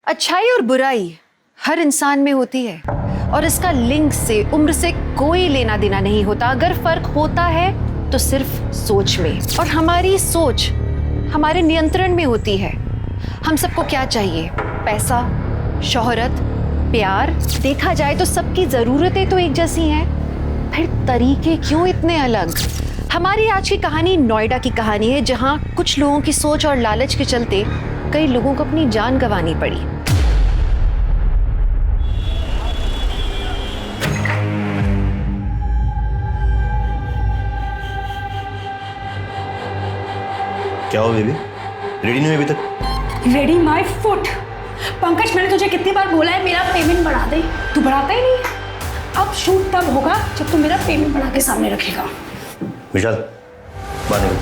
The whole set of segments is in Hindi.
अच्छाई और बुराई हर इंसान में होती है और इसका लिंग से, उम्र से कोई लेना देना नहीं होता। अगर फर्क होता है तो सिर्फ सोच में, और हमारी सोच हमारे नियंत्रण में होती है। हम सबको क्या चाहिए? पैसा, शोहरत, प्यार। देखा जाए तो सबकी जरूरतें तो एक जैसी हैं, फिर तरीके क्यों इतने अलग? हमारी आज की कहानी नोएडा की कहानी है, जहां कुछ लोगों की सोच और लालच के चलते कई लोगों को अपनी जान गंवानी पड़ी। क्या हो बेबी, रेडी नहीं हुई अभी तक? Ready my foot. पंकज, मैंने तुझे कितनी बार बोला है मेरा पेमेंट बढ़ा दे, तू बढ़ाता ही नहीं। अब शूट तब होगा जब तू मेरा पेमेंट बढ़ा के सामने रखेगा। विशाल, बात नहीं।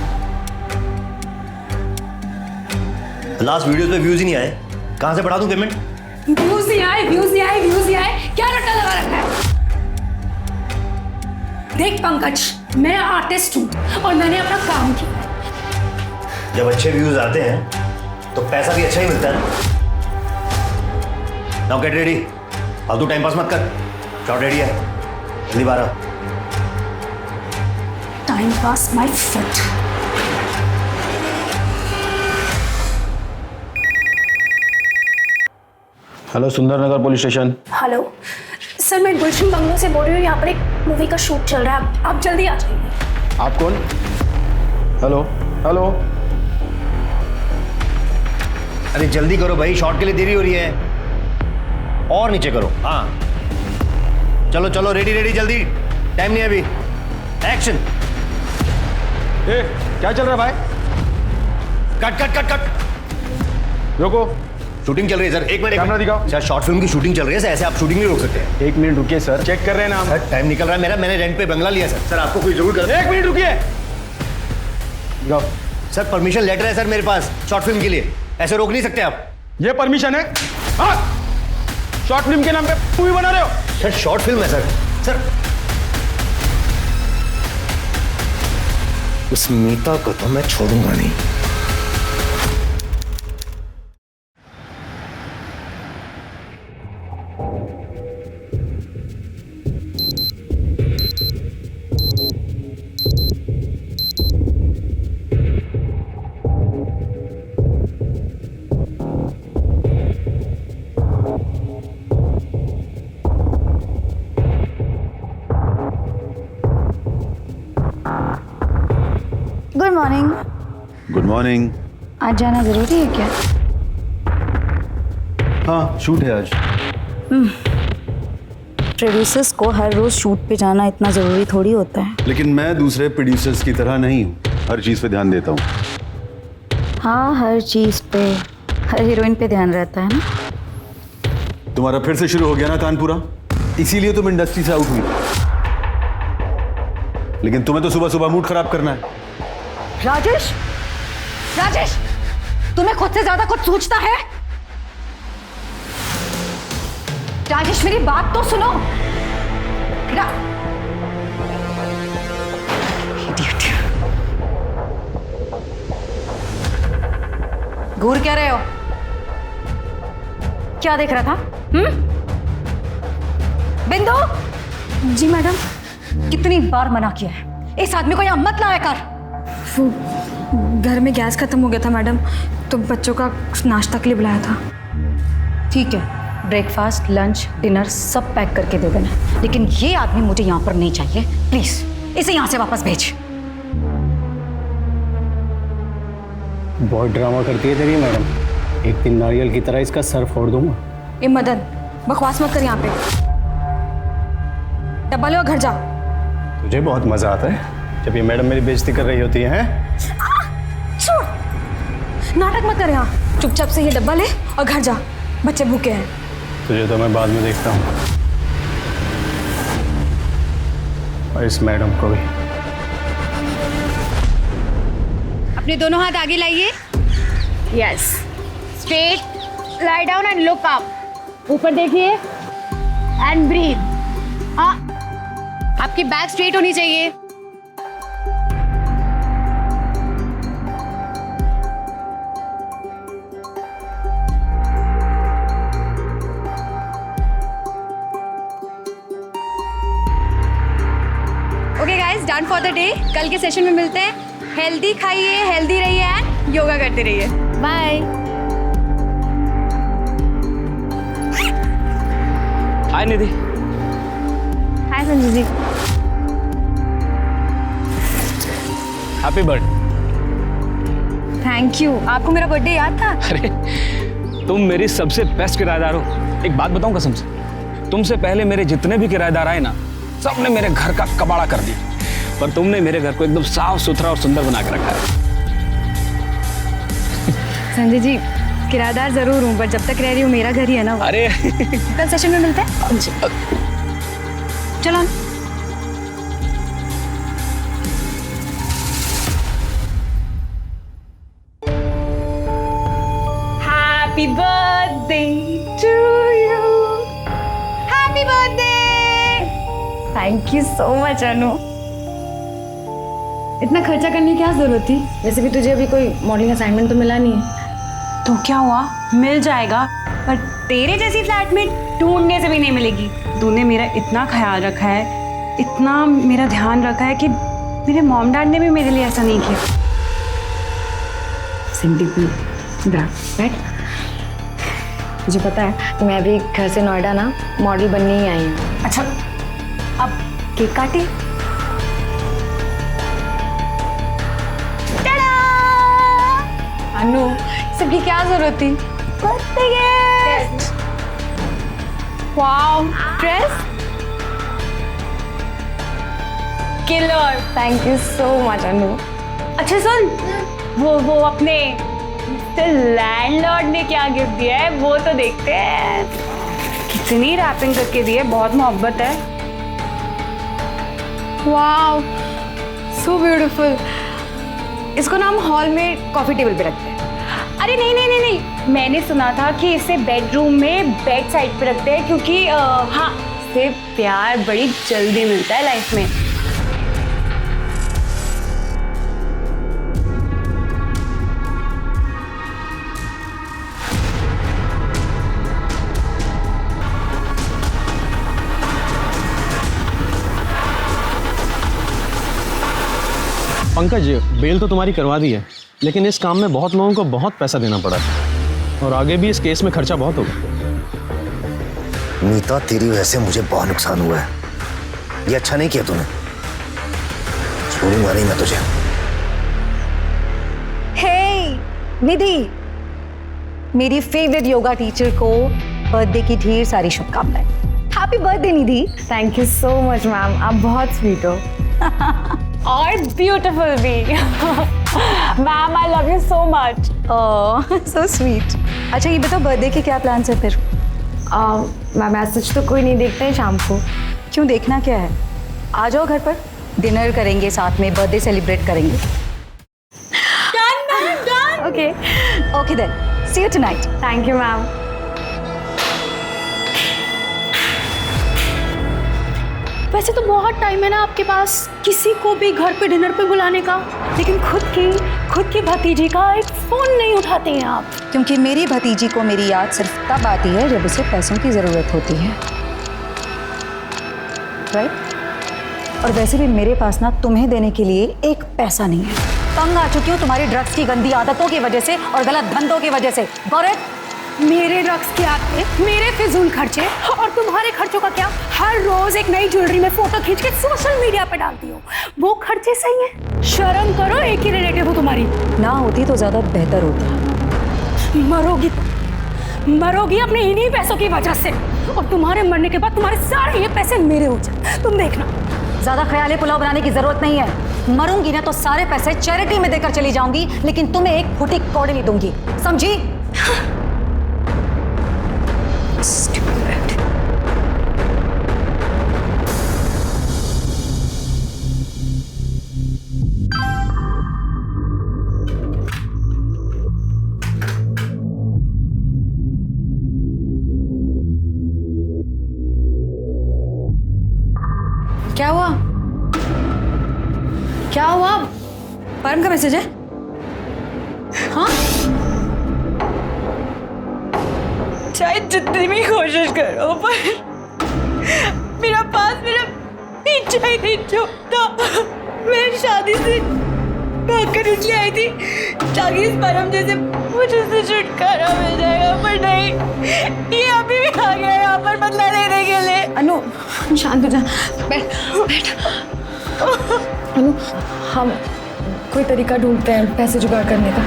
लास्ट वीडियो पे व्यूज ही नहीं आए, कहां से बढ़ा दूं पेमेंट? व्यूज नहीं आए, व्यूज नहीं आए, व्यूज नहीं आए, क्या रट्टा लगा रखा है? देख पंकज, मैं आर्टिस्ट हूँ और मैंने अपना काम किया। जब अच्छे व्यूज आते हैं तो पैसा भी अच्छा ही मिलता है। नाउ गेट रेडी, फालतू टाइम पास मत कर। शॉट रेडी है, जल्दी बाहर आ। Time pass my foot. Hello, Sundarnagar police station. Hello sir, मैं गुलशन बंगलो से बोल रही हूँ। यहाँ पर एक मूवी का शूट चल रहा है, आप जल्दी आ जाइए। आप कौन? Hello hello. अरे जल्दी करो भाई, शॉट के लिए देरी हो रही है। और नीचे करो। हाँ चलो चलो, रेडी रेडी, जल्दी, टाइम नहीं है अभी। एक्शन। ए, क्या चल रहा है भाई? Cut cut cut cut. रोको। शूटिंग चल रही है सर, एक मिनट। कैमरा दिखाओ। सर शॉर्ट फिल्म की शूटिंग चल रही है सर, ऐसे आप शूटिंग नहीं रोक सकते। 1 मिनट रुकिए सर, चेक कर रहे हैं ना हम। सर टाइम निकल रहा है मेरा, मैंने रेंट पे बंगला लिया सर। सर आपको कोई जरूर कर। 1 मिनट रुकिए। जाओ। सर परमिशन लेटर है सर मेरे पास शॉर्ट फिल्म के लिए, ऐसे रोक नहीं सकते आप। ये परमिशन है? हाँ, शॉर्ट फिल्म के नाम पे मूवी बना रहे हो? सर शॉर्ट फिल्म है सर। सर उस मीता को तो मैं छोड़ूंगा नहीं। Good morning. Good morning. आज जाना जरूरी है क्या? हाँ, शूट है आज। प्रोड्यूसर्स को हर रोज शूट पे जाना इतना जरूरी थोड़ी होता है। लेकिन मैं दूसरे प्रोड्यूसर्स की तरह नहीं हूँ, हर चीज़ पे ध्यान देता हूँ। हाँ, हर चीज पे, हर हीरोइन पे ध्यान रहता है ना। तुम्हारा फिर से शुरू हो गया ना तानपुरा, इसीलिए तुम इंडस्ट्री से आउट हुई। लेकिन तुम्हें तो सुबह सुबह मूड खराब करना है। राजेश, राजेश, तुम्हें खुद से ज्यादा कुछ सोचता है? राजेश मेरी बात तो सुनो। घूर क्या रहे हो? क्या देख रहा था? बिंदु। जी मैडम। कितनी बार मना किया है, इस आदमी को यहां मत लाया कर। वो घर में गैस खत्म हो गया था मैडम, तो बच्चों का नाश्ता के लिए बुलाया था। ठीक है, ब्रेकफास्ट, लंच, डिनर सब पैक करके दे देना, लेकिन ये आदमी मुझे यहाँ पर नहीं चाहिए। प्लीज इसे यहाँ से वापस भेज। बहुत ड्रामा करती है तेरी मैडम, एक दिन नारियल की तरह इसका सर फोड़ दूंगा। ए मदन, बकवास मत कर यहाँ पे। डब्बा ले और घर जा। तुझे बहुत मजा आता है जब ये मैडम मेरी बेइज्जती कर रही होती है। छोड़, नाटक मत कर यहाँ। चुपचाप से ये डब्बा ले और घर जा, बच्चे भूखे हैं। तुझे तो मैं बाद में देखता हूँ, और इस मैडम को भी। अपने दोनों हाथ आगे लाइए। Yes, straight, lie down and look up. ऊपर देखिए एंड ब्रीथ। हाँ, आपकी बैक स्ट्रेट होनी चाहिए। Done for the day. कल के सेशन में मिलते हैं। हेल्दी खाइए, हेल्दी रहिए एंड योगा करते रहिए। Bye. Hi Nidhi. Hi Sanjay ji. Happy birthday. Thank you. आपको मेरा बर्थडे याद था? अरे तुम मेरी सबसे बेस्ट किराएदार हो। एक बात बताऊं कसम से, तुमसे पहले मेरे जितने भी किराएदार आए ना, सबने मेरे घर का कबाड़ा कर दिया, पर तुमने मेरे घर को एकदम साफ सुथरा और सुंदर बना के रखा है। संजय जी, किराएदार जरूर हूँ, पर जब तक रह रही हूँ मेरा घर ही है ना। अरे कल सेशन में मिलते हैं। चलो। Happy birthday to you. Happy birthday. Thank you so much Anu. इतना खर्चा करने की क्या जरूरत थी? वैसे भी तुझे अभी कोई मॉडलिंग असाइनमेंट तो मिला नहीं है। तो क्या हुआ, मिल जाएगा। पर तेरे जैसी फ्लैटमेट ढूंढने से भी नहीं मिलेगी। तूने मेरा इतना ख्याल रखा है, इतना मेरा ध्यान रखा है कि मेरे मॉम डैड ने भी मेरे लिए ऐसा नहीं किया। सिंपल बैठ। मुझे पता है मैं अभी घर से नोएडा ना मॉडल बनने ही आई हूँ। अच्छा, अब केक काटे। अनु, सबकी क्या जरूरत थी? Birthday gift. Wow, dress killer. Thank you so much Anu. अच्छा सुन, वो अपने लैंडलॉर्ड ने क्या गिफ्ट दिया है वो तो देखते हैं। कितनी रैपिंग करके दी है, बहुत मोहब्बत है। Wow, so beautiful. इसको ना हम हॉल में कॉफी टेबल पे रखते हैं। अरे नहीं नहीं नहीं नहीं, मैंने सुना था कि इसे बेडरूम में बेड साइड पे रखते हैं, क्योंकि हाँ, इससे प्यार बड़ी जल्दी मिलता है लाइफ में। पंकज, बेल तो तुम्हारी करवा दी है, लेकिन इस काम में बहुत लोगों को बहुत पैसा देना पड़ा और आगे भी इस केस में खर्चा बहुत होगा। नीता, तेरी वजह से मुझे बहुत नुकसान हुआ है। ये अच्छा नहीं किया तूने। छोड़ूंगा नहीं मैं तुझे। हे निधि, मेरी फेवरेट योगा टीचर को बर्थडे की ढेर सारी शुभकामनाएं। Happy birthday Nidhi. Thank you so much ma'am, आप बहुत स्वीट हो। और ब्यूटीफुल भी। Ma'am I love you so much. Oh so sweet. अच्छा ये बताओ, बर्थडे के क्या प्लान्स है फिर? मैम मैसेज तो कोई नहीं देखता है शाम को। क्यों, देखना क्या है? आ जाओ घर पर, डिनर करेंगे साथ में, बर्थडे सेलिब्रेट करेंगे। Okay okay then, see you tonight. Thank you ma'am. वैसे तो बहुत टाइम है ना आपके पास किसी को भी घर पे डिनर पे बुलाने का, लेकिन खुद की भतीजी का एक फोन नहीं उठाते हैं आप। क्योंकि मेरी भतीजी को मेरी याद सिर्फ तब आती है जब उसे पैसों की ज़रूरत होती है, राइट? और वैसे भी मेरे पास ना तुम्हें देने के लिए एक पैसा नहीं है। तंग आ चुकी हूँ तुम्हारी ड्रग्स की गंदी आदतों की वजह से और गलत धंधों की वजह से। गौरव, मेरे ड्रग्स के आते, मेरे फिजूल खर्चे और तुम्हारे खर्चों का क्या? हर रोज एक नई ज्वेलरी में फोटो खींच के सोशल मीडिया पे डालती हो, वो खर्चे सही हैं? शर्म करो, एक ही रिलेटिव हो तुम्हारी। ना होती तो ज्यादा बेहतर होता। मरोगी अपने इन्हीं पैसों की वजह से, और तुम्हारे मरने के बाद तुम्हारे सारे ये पैसे मेरे हो जाए। तुम देखना। ज्यादा ख्याली पुलाव बनाने की जरूरत नहीं है। मरूंगी ना तो सारे पैसे चैरिटी में देकर चली जाऊंगी, लेकिन तुम्हें एक फुटी कौड़ी नहीं दूंगी, समझी? क्या हुआ? क्या हुआ? परम का मैसेज है? हाँ? चाहे जितनी भी कोशिश करो, पर मेरा पास मेरा पीछा ही नहीं छूटता। मैं शादी से भागकर इसलिए आई थी ताकि इस परम जैसे मुझे उससे छुटकारा मिल जाएगा, पर नहीं, ये अभी भी आ गया यहाँ पर बदला लेने के लिए। अनु शांत हो जा, बैठ बैठ। अनु हम कोई तरीका ढूंढते हैं पैसे जुगाड़ करने का।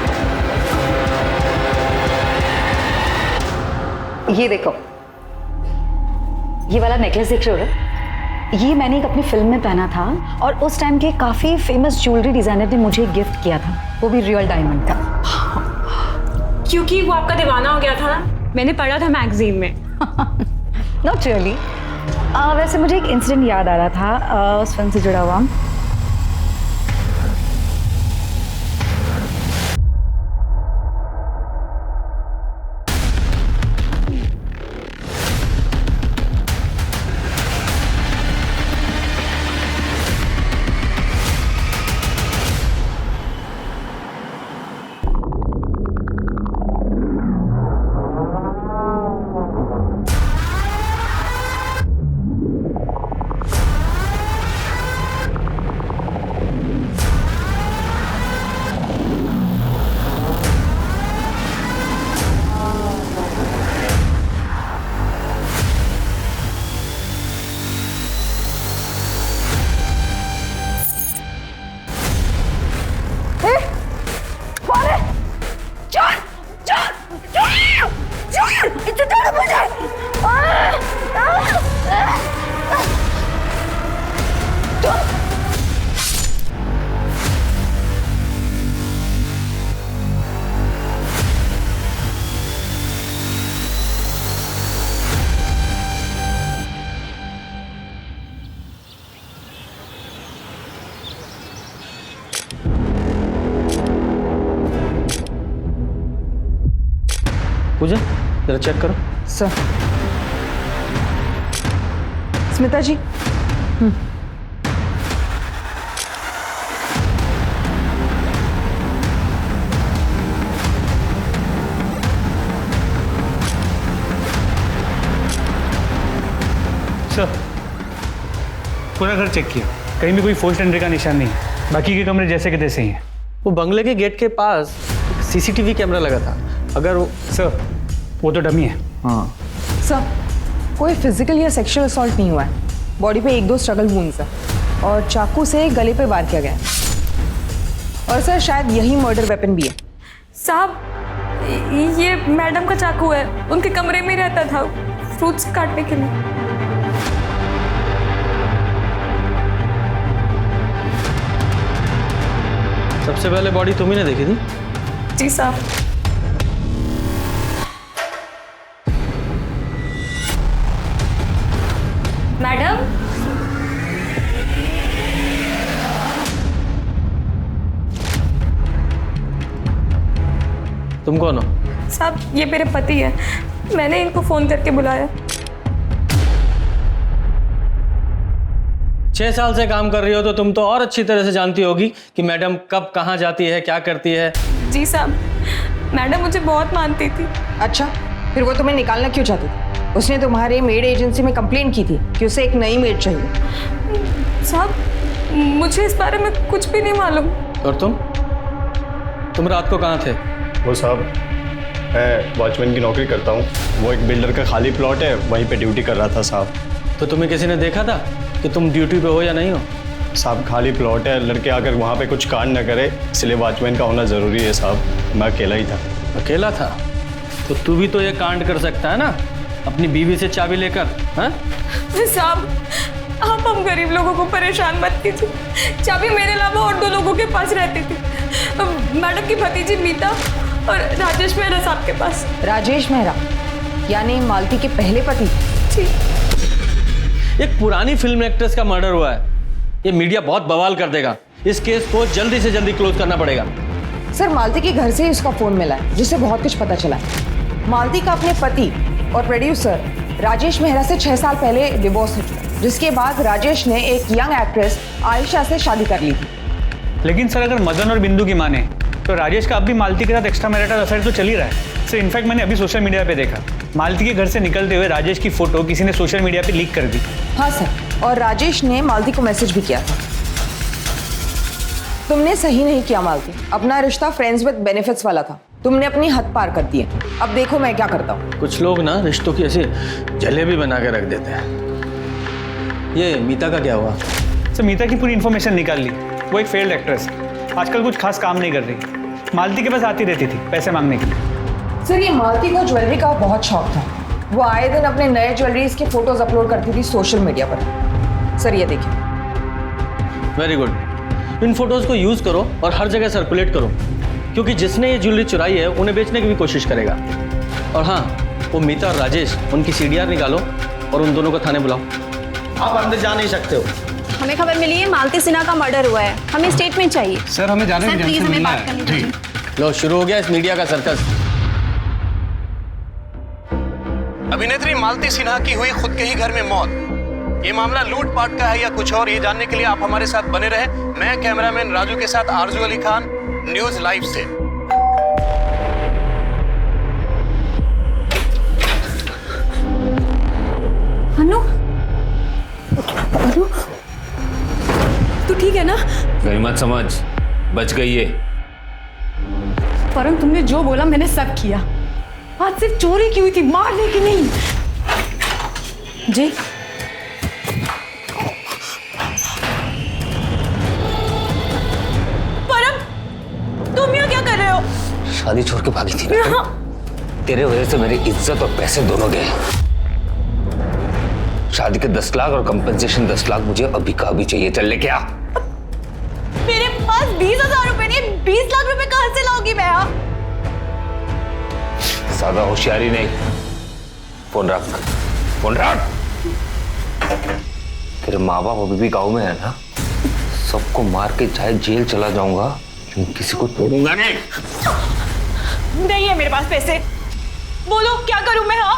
ये देखो, ये वाला नेकलेस देख रहे हो? ये मैंने एक अपनी फिल्म में पहना था और उस टाइम के काफी फेमस ज्वेलरी डिजाइनर ने मुझे गिफ्ट किया था, वो भी रियल डायमंड का। क्योंकि वो आपका दीवाना हो गया था ना, मैंने पढ़ा था मैगजीन में। Not really. वैसे मुझे एक इंसिडेंट याद आ रहा था उस फिल्म से जुड़ा हुआ। पूजा जरा चेक करो। सर स्मिता जी, सर पूरा घर चेक किया, कहीं भी कोई फोर्स्ड एंट्री का निशान नहीं है, बाकी के कमरे जैसे के तैसे ही हैं। वो बंगले के गेट के पास सीसीटीवी कैमरा लगा था, अगर वो सर वो तो डमी है। हाँ सर कोई फिजिकल या सेक्सुअल असॉल्ट नहीं हुआ है। बॉडी पे 1-2 स्ट्रगल वुंड्स है और चाकू से गले पे वार किया गया है। और सर शायद यही मर्डर वेपन भी है। साहब ये मैडम का चाकू है, उनके कमरे में रहता था फ्रूट्स काटने के लिए। सबसे पहले बॉडी तुम ही ने देखी थी? जी साहब। मैडम तुम कौन हो? साहब ये मेरे पति है, मैंने इनको फोन करके बुलाया। 6 साल से काम कर रही हो तो तुम तो और अच्छी तरह से जानती होगी कि मैडम कब कहाँ जाती है, क्या करती है। जी साहब, मैडम मुझे बहुत मानती थी। अच्छा, फिर वो तुम्हें निकालना क्यों चाहती थी? उसने तुम्हारे मेड एजेंसी में कंप्लेंट की थी कि उसे एक नई मेड चाहिए। साहब मुझे इस बारे में कुछ भी नहीं मालूम। और तुम रात को कहाँ थे? वो साहब मैं वॉचमैन की नौकरी करता हूँ, वो एक बिल्डर का खाली प्लॉट है, वहीं पे ड्यूटी कर रहा था साहब। तो तुम्हें किसी ने देखा था कि तुम ड्यूटी पे हो या नहीं हो? साहब खाली प्लॉट है, लड़के आकर वहाँ पे कुछ कांड न करे, इसलिए वॉचमैन का होना ज़रूरी है साहब। मैं अकेला ही था। अकेला था? तो तू भी तो ये कांड कर सकता है ना, अपनी बीवी से चाबी लेकर। हाँ साहब आप हम गरीब लोगों को परेशान मत कीजिए, चाबी मेरे अलावा और 2 लोगों के पास रहती थी, मैडम की भतीजी मीता और राजेश मेहरा साहब के पास। राजेश मेहरा यानी मालती के पहले पति? जी। एक पुरानी फिल्म एक्ट्रेस का मर्डर हुआ है, ये मीडिया बहुत बवाल कर देगा। इस केस को जल्दी से जल्दी क्लोज करना पड़ेगा। सर मालती के घर से ही उसका फोन मिला है, जिससे बहुत कुछ पता चला है। मालती का अपने पति और प्रोड्यूसर राजेश मेहरा से 6 साल पहले डिवोर्स हो चुका, जिसके बाद राजेश ने एक यंग एक्ट्रेस आयशा से शादी कर ली थी। लेकिन सर अगर मदन और बिंदु की माने तो राजेश का अब भी मालती के साथ एक्स्ट्रा मैरिटल अफेयर तो चल ही रहा है। सर इनफैक्ट मैंने अभी सोशल मीडिया पे देखा, मालती के घर से निकलते हुए राजेश की फोटो किसी ने सोशल मीडिया पे लीक कर दी। हाँ सर, और राजेश ने मालती को मैसेज भी किया था। तुमने सही नहीं किया मालती। अपना रिश्ता फ्रेंड्स विद बेनिफिट्स वाला था, तुमने अपनी हद पार कर दी है। अब देखो मैं क्या करता हूँ। कुछ लोग ना रिश्तों की ऐसी जलेबी बना के रख देते हैं। ये मीता का क्या हुआ? सर मीता की पूरी इन्फॉर्मेशन निकाल ली। वो एक फेल्ड एक्ट्रेस है, आजकल कुछ खास काम नहीं कर रही। मालती के पास आती रहती थी पैसे मांगने के लिए। सर ये मालती को ज्वेलरी का बहुत शौक था। वो आए दिन अपने नए ज्वेलरीज के फोटोज अपलोड करती थी सोशल मीडिया पर। सर ये देखिए। Very good. इन फोटोज को यूज करो और हर जगह सर्कुलेट करो, क्योंकि जिसने ये ज्वेलरी चुराई है उन्हें बेचने की भी कोशिश करेगा। और हाँ, वो मीता और राजेश, उनकी सीडीआर निकालो और उन दोनों को थाने बुलाओ। आप अंदर जा नहीं सकते हो। हमें खबर मिली है मालती सिन्हा का मर्डर हुआ है, हमें स्टेटमेंट चाहिए। सर हमें जाने सर प्लीज हमें बात करनी चाहिए। लो शुरू हो गया इस मीडिया का सर्कस। अभिनेत्री मालती सिन्हा की हुई खुद के ही घर में मौत। ये मामला लूटपाट का है या कुछ और, ये जानने के लिए आप हमारे साथ बने रहे। मैं कैमरामैन राजू के साथ आरजू अली खान, न्यूज लाइव से। अनु, अनु, तू ठीक है ना? गई मत समझ, बच गई है। परम तुमने जो बोला मैंने सब किया। आज सिर्फ चोरी की हुई थी, मारने की नहीं। जी परम, तुम यहाँ क्या कर रहे हो? शादी छोड़ के भागी थी ना? तेरे वजह से मेरी इज्जत और पैसे दोनों गए। शादी के 10 लाख और कंपनसेशन 10 लाख मुझे अभी का अभी चाहिए। चल ले क्या? मेरे पास 20,000 रुपए नहीं, 20 लाख रुपए कहां से लाऊंगी मैं? ज्यादा होशियारी नहीं। फोन रख, फोन रख। तेरे माँ बाप अभी भी गाँव में है ना? सबको मार के चाहे जेल चला जाऊंगा, लेकिन किसी को तोड़ूंगा नहीं। नहीं है मेरे पास पैसे, बोलो क्या करूं मैं? हाँ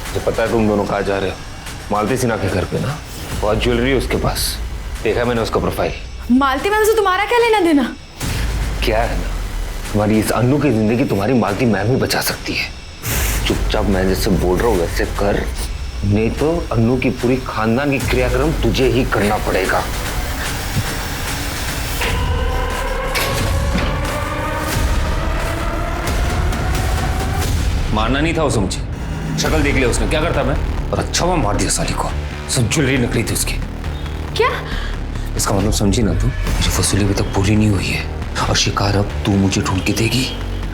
मुझे पता है तुम दोनों कहाँ जा रहे हो। मालती सिन्हा के घर पे ना, बहुत ज्वेलरी है उसके पास। देखा मैंने उसका प्रोफाइल। मालती मैम से तुम्हारा क्या लेना देना? क्या है ना, तुम्हारी इस अन्नू की जिंदगी तुम्हारी मालती मैम ही बचा सकती है। चुपचाप मैं जैसे बोल रहा हूँ वैसे कर, नहीं तो अन्नू की पूरी खानदान की क्रियाक्रम तुझे ही करना पड़ेगा। मारना नहीं था उसे मुझे, शक्ल देख लिया उसने, क्या करता मैं? और अच्छा हुआ मार दिया साली को। सब ज्वेलरी निकली थी उसकी। क्या? इसका मतलब समझी ना तू? मेरी वसूली अभी तक पूरी नहीं हुई है और शिकार अब तू मुझे ढूंढ के देगी।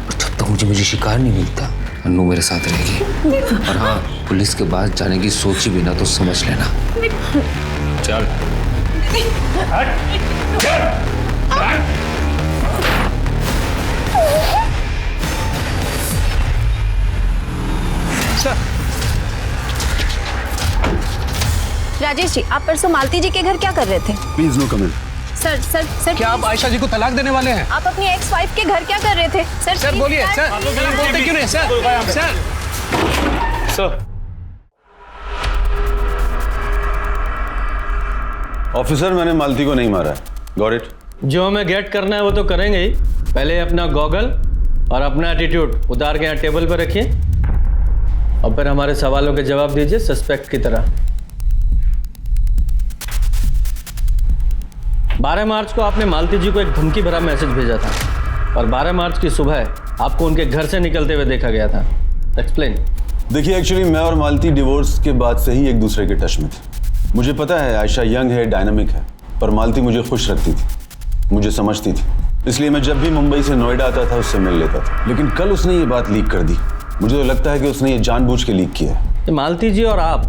और जब तक मुझे शिकार नहीं मिलता, अन्नू मेरे साथ रहेगी। और हाँ, पुलिस के पास जाने की सोची भी ना तो समझ लेना। चल राजेश जी, आप परसों मालती जी के घर क्या कर रहे थे? Please no comment. Sir sir sir, क्या आप आयशा जी को तलाक देने वाले हैं? आप अपनी एक्स वाइफ के घर क्या कर रहे थे? सर सर please, बोलिए सर, बोलते क्यों नहीं सर? सर ऑफिसर, मैंने मालती को नहीं मारा है। Got it? जो हमें गेट करना है वो तो करेंगे ही। पहले अपना गॉगल और अपना एटीट्यूड उतार के यहाँ टेबल पर रखिए और फिर हमारे सवालों के जवाब दीजिए सस्पेक्ट की तरह। 12 मार्च को आपने मालती जी को एक धमकी भरा मैसेज भेजा था और 12 मार्च की सुबह आपको उनके घर से निकलते हुए देखा गया था। एक्सप्लेन। देखिए, एक्चुअली मैं और मालती डिवोर्स के बाद से ही एक दूसरे के टच में थे। मुझे पता है आयशा यंग है, डायनामिक है, पर मालती मुझे खुश रखती थी, मुझे समझती थी। इसलिए मैं जब भी मुंबई से नोएडा आता था उससे मिल लेता था। लेकिन कल उसने ये बात लीक कर दी। मुझे तो लगता है कि उसने ये जानबूझ के लीक किया है। मालती जी और आप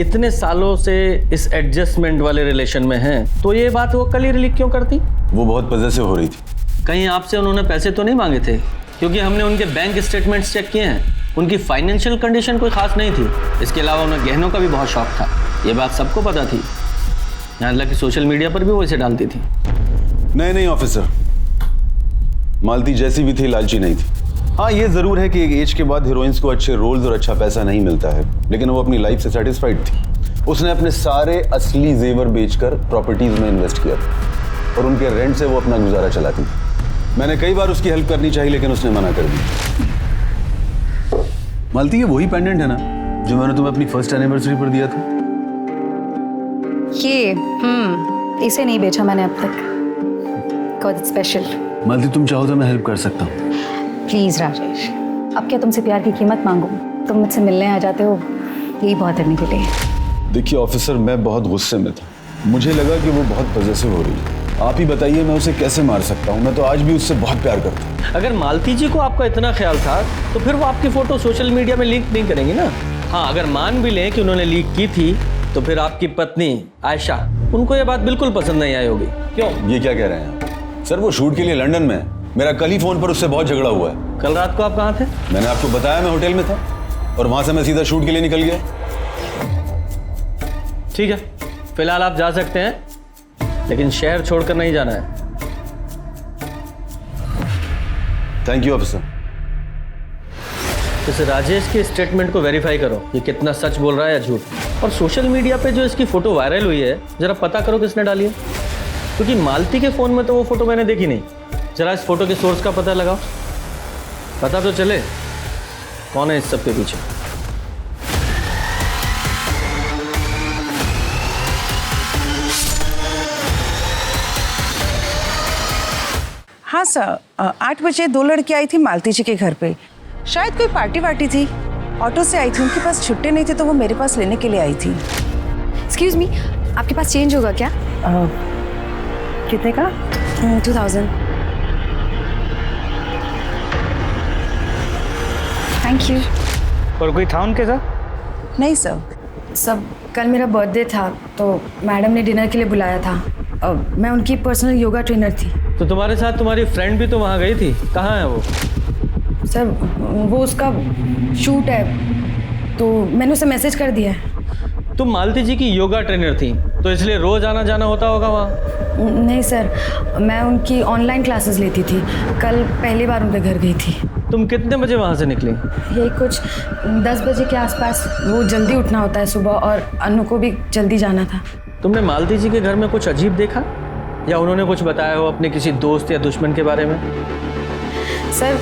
इतने सालों से इस एडजस्टमेंट वाले रिलेशन में हैं, तो ये बात वो कल ही लीक क्यों करती? वो बहुत पजेसिव हो रही थी। कहीं आपसे उन्होंने पैसे तो नहीं मांगे थे? क्योंकि हमने उनके बैंक स्टेटमेंट्स चेक किए हैं, उनकी फाइनेंशियल कंडीशन कोई खास नहीं थी। इसके अलावा उन्हें गहनों का भी बहुत शौक था, ये बात सबको पता थी। यहाँ तक कि सोशल मीडिया पर भी वो इसे डालती थी। नहीं ऑफिसर, मालती जैसी भी थी लालची नहीं थी। हाँ, ये जरूर है कि एक एज के बाद हीरोइंस को अच्छे रोल्स और अच्छा पैसा नहीं मिलता है, लेकिन वो अपनी लाइफ से सेटिस्फाइड थी। उसने अपने सारे असली जेवर बेचकर प्रॉपर्टीज में इन्वेस्ट किया था और उनके रेंट से वो अपना गुजारा चलाती थी। मैंने कई बार उसकी हेल्प करनी चाहिए, लेकिन उसने मना कर दी। मालती, ये वही पेंडेंट है ना जो मैंने तुम्हें अपनी फर्स्ट एनिवर्सरी पर दिया था? ये इसे नहीं बेचा मैंने अब तक। Got special. मालती तुम चाहो तो मैं हेल्प कर सकता हूँ। प्लीज राजेश, अब क्या तुमसे प्यार की कीमत मांगू? तुम मुझसे मिलने आ जाते हो, यही बहुत है मेरे लिए। देखिए ऑफिसर, मैं बहुत गुस्से में था। मुझे लगा कि वो बहुत पॉजेसिव हो रही है। आप ही बताइए मैं उसे कैसे मार सकता हूँ? मैं तो आज भी उससे बहुत प्यार करता हूँ। अगर मालती जी को आपका इतना ख्याल था तो फिर वो आपकी फोटो सोशल मीडिया में लीक नहीं करेंगी ना। हाँ, अगर मान भी लें कि उन्होंने लीक की थी तो फिर आपकी पत्नी आयशा, उनको ये बात बिल्कुल पसंद नहीं आई होगी। क्यों? ये क्या कह रहे हैं सर? वो शूट के लिए लंदन में है। मेरा कल ही फोन पर उससे बहुत झगड़ा हुआ है। कल रात को आप कहाँ थे? मैंने आपको बताया मैं होटल में था और वहां से मैं सीधा शूट के लिए निकल गया। ठीक है, फिलहाल आप जा सकते हैं, लेकिन शहर छोड़कर नहीं जाना है। Thank you officer. इस राजेश के स्टेटमेंट को वेरीफाई करो, ये कितना सच बोल रहा है या झूठ। और सोशल मीडिया पे जो इसकी फोटो वायरल हुई है, जरा पता करो किसने डाली है, क्योंकि मालती के फोन में तो वो फोटो मैंने देखी नहीं। जरा इस फोटो के सोर्स का पता लगाओ, पता तो चले कौन है इस सब के पीछे। हाँ सर, 8 बजे 2 लड़की आई थी मालती जी के घर पे। शायद कोई पार्टी वार्टी थी। ऑटो से आई थी, उनके पास छुट्टे नहीं थे तो वो मेरे पास लेने के लिए आई थी। एक्सक्यूज मी, आपके पास चेंज होगा क्या? कितने का? 2000। Thank you. और कोई था उनके साथ? नहीं सर। सब कल मेरा बर्थडे था तो मैडम ने डिनर के लिए बुलाया था। मैं उनकी पर्सनल योगा ट्रेनर थी। तो तुम्हारे साथ तुम्हारी फ्रेंड भी तो वहाँ गई थी, कहाँ है वो? सर वो उसका शूट है तो मैंने उसे मैसेज कर दिया है। तुम मालती जी की योगा ट्रेनर थी तो इसलिए रोज आना जाना होता होगा वहाँ? नहीं सर, मैं उनकी ऑनलाइन क्लासेस लेती थी। कल पहली बार उनके घर गई थी। तुम कितने बजे वहाँ से निकली? यही कुछ 10 बजे के आसपास। वो जल्दी उठना होता है सुबह और अनु को भी जल्दी जाना था। तुमने मालती जी के घर में कुछ अजीब देखा या उन्होंने कुछ बताया हो अपने किसी दोस्त या दुश्मन के बारे में? सर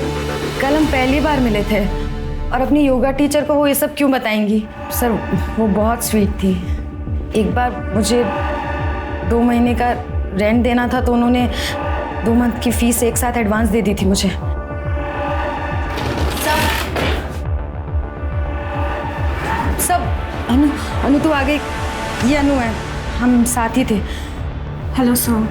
कल हम पहली बार मिले थे और अपनी योगा टीचर को वो ये सब क्यों बताएंगी? सर वो बहुत स्वीट थी। एक बार मुझे 2 महीने का रेंट देना था तो उन्होंने 2 मंथ की फीस एक साथ एडवांस दे दी थी मुझे। सब अनु तू आ गई। ये अनु है, हम साथ ही थे। Hello sir.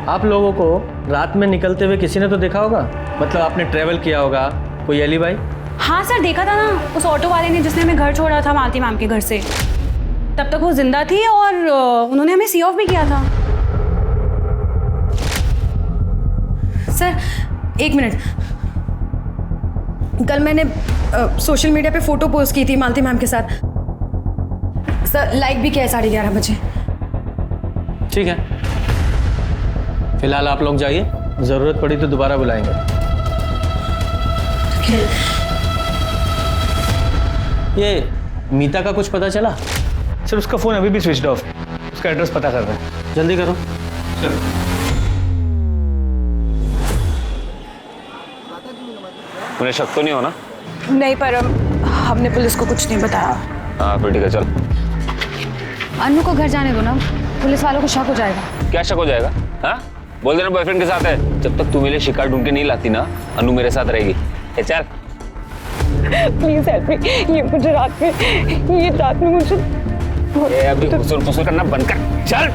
आप लोगों को रात में निकलते हुए किसी ने तो देखा होगा, मतलब आपने ट्रेवल किया होगा, कोई एलिबाई? हाँ सर, देखा था ना उस ऑटो वाले ने जिसने हमें घर छोड़ा था मालती मैम के घर से। तब तक वो जिंदा थी और उन्होंने हमें सी ऑफ भी किया था। सर 1 मिनट, कल मैंने सोशल मीडिया पे फोटो पोस्ट की थी मालती मैम के साथ। सर लाइक भी किया है 11:30 बजे। ठीक है, फिलहाल आप लोग जाइए, जरूरत पड़ी तो दोबारा बुलाएंगे। ये मीता का कुछ पता चला? सर उसका फ़ोन अभी भी स्विच ऑफ। उसका एड्रेस पता कर रहे हैं। जल्दी करो। मुझे शक तो नहीं हो ना? नहीं, पर हमने पुलिस को कुछ नहीं बताया। हाँ फिर ठीक है, चल। अनु को घर जाने दो ना, पुलिस वालों को शक हो जाएगा। क्या शक हो जाएगा? हाँ, बोल देना बॉयफ्रेंड के साथ है। जब तक तू मेरे शिकार ढूंढ के नहीं लाती ना, अनु मेरे साथ रहेगी। चल प्लीज हेल्प मी। ये मुझे रात में मुझे अभी फुसुर करना बंद कर, चल।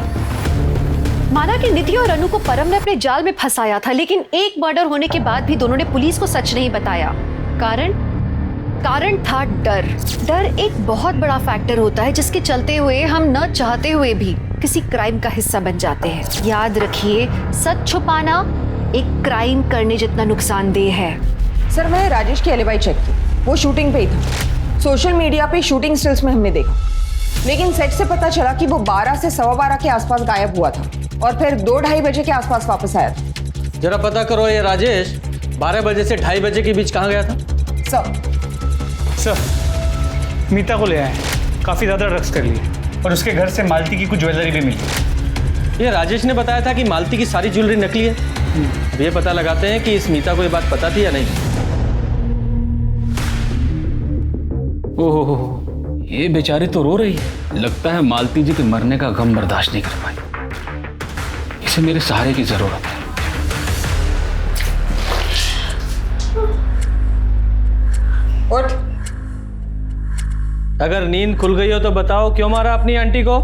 माना कि निधि और अनु को परम ने अपने जाल में फंसाया था, लेकिन एक मर्डर होने के बाद भी दोनों ने पुलिस को सच नहीं बताया। कारण था डर। डर एक बहुत बड़ा फैक्टर होता है जिसके चलते हुए हम न चाहते हुए भी किसी क्राइम का हिस्सा बन जाते हैं। याद रखिए, सच छुपाना एक क्राइम करने जितना नुकसानदेह है। सर मैंने राजेश की एलिबाई चेक की, वो शूटिंग पे ही था। सोशल मीडिया पे शूटिंग स्टिल्स में हमने देखा, लेकिन सेट से पता चला कि वो 12 से 12:15 के आसपास गायब हुआ था और फिर 2-2:30 बजे के आसपास वापस आया था। जरा पता करो ये राजेश 12 बजे से 2:30 बजे के बीच कहाँ गया था? सर मीता को ले आए, काफ़ी ज़्यादा ड्रग्स कर लिए और उसके घर से मालती की कुछ ज्वेलरी भी मिली। ये राजेश ने बताया था कि मालती की सारी ज्वेलरी नकली है। अब ये पता लगाते हैं कि इस मीता को ये बात पता थी या नहीं। ओहो, ये बेचारी तो रो रही है। लगता है मालती जी के मरने का गम बर्दाश्त नहीं कर पाई। उसे मेरे सहारे की जरूरत है। उठ। अगर नींद खुल गई हो तो बताओ क्यों मारा अपनी आंटी को?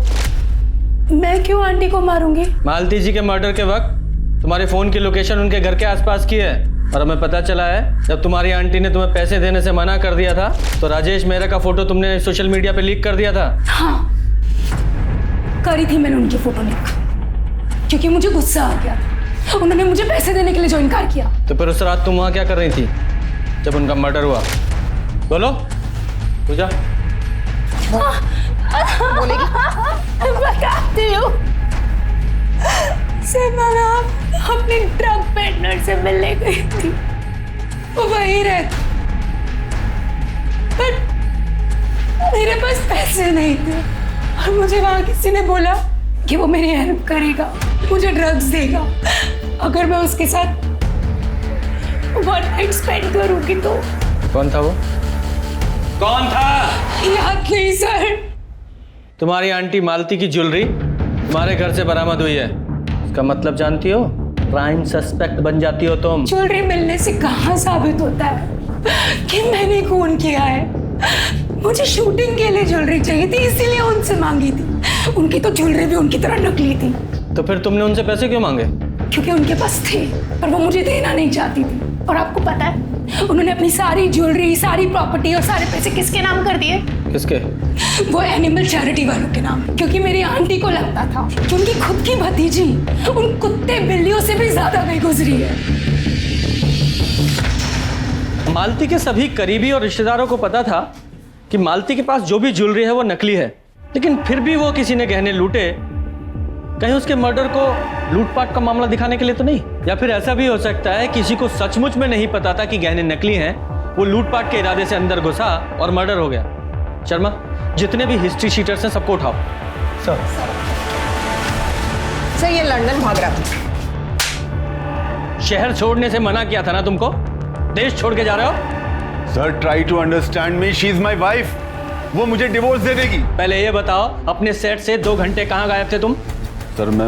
मैं क्यों आंटी को मारूंगी? मालती जी के मर्डर के वक्त तुम्हारे फोन की लोकेशन उनके घर के आसपास की है और हमें पता चला है जब तुम्हारी आंटी ने तुम्हें पैसे देने से मना कर दिया था तो राजेश मेहरा का फोटो तुमने सोशल मीडिया पे लीक कर दिया था। हाँ, करी थी मैंने उनकी फोटो लीक क्योंकि मुझे गुस्सा आ गया था। उन्होंने मुझे पैसे देने के लिए जो इनकार किया। तो फिर उस रात तुम वहां क्या कर रही थी जब उनका मर्डर हुआ? बोलो पूजा। बोलेगी? बताती हूँ। मैं अपने ड्रग पेडलर से मिलने गई थी, वो वहीं रहता, पर मेरे पास पैसे नहीं थे और मुझे वहां किसी ने बोला कि वो मेरी हेल्प करेगा, मुझे ड्रग्स देगा अगर मैं उसके साथ वन नाइट स्पेंड करूंगी तो। कौन था वो? कौन था? याद नहीं सर। तुम्हारी आंटी मालती की ज्वेलरी तुम्हारे घर से बरामद हुई है। इसका मतलब जानती हो? प्राइम सस्पेक्ट बन जाती हो तुम। ज्वेलरी मिलने से कहाँ साबित होता है कि मैंने खून किया है? मुझे शूटिंग के लिए ज्वेलरी चाहिए थी, इसीलिए उनसे मांगी थी। उनकी तो ज्वेलरी भी उनकी तरह नकली थी। तो फिर तुमने उनसे पैसे क्यों मांगे? क्योंकि उनके पास थे पर वो मुझे देना नहीं चाहती थी। और आपको पता है उन्होंने अपनी सारी ज्वेलरी, सारी प्रॉपर्टी और सारे पैसे किसके नाम कर दिए? किसके? वो एनिमल चैरिटी वालों के नाम। क्योंकि मेरी आंटी को लगता था कि उनकी खुद की भतीजी उन कुत्ते बिल्लियों से भी ज्यादा बेगुजरी है। मालती के सभी करीबी और रिश्तेदारों को पता था कि मालती के पास जो भी ज्वेलरी है वो नकली है, लेकिन फिर भी वो किसी ने गहने लूटे। कहीं उसके मर्डर को लूटपाट का मामला दिखाने के लिए तो नहीं? या फिर ऐसा भी हो सकता है किसी को सचमुच में नहीं पता था कि गहने नकली हैं, वो लूटपाट के इरादे से अंदर घुसा और मर्डर हो गया। शर्मा, जितने भी हिस्ट्री शीटर्स हैं सबको उठाओ। सर ये लंदन भाग रहा था। शहर छोड़ने से मना किया था ना तुमको? देश छोड़ के जा रहे हो? Sir try to understand me, she is my wife. वो मुझे डिवोर्स दे देगी। पहले ये बताओ, अपने सेट से 2 घंटे कहाँ गायब थे तुम? सर मैं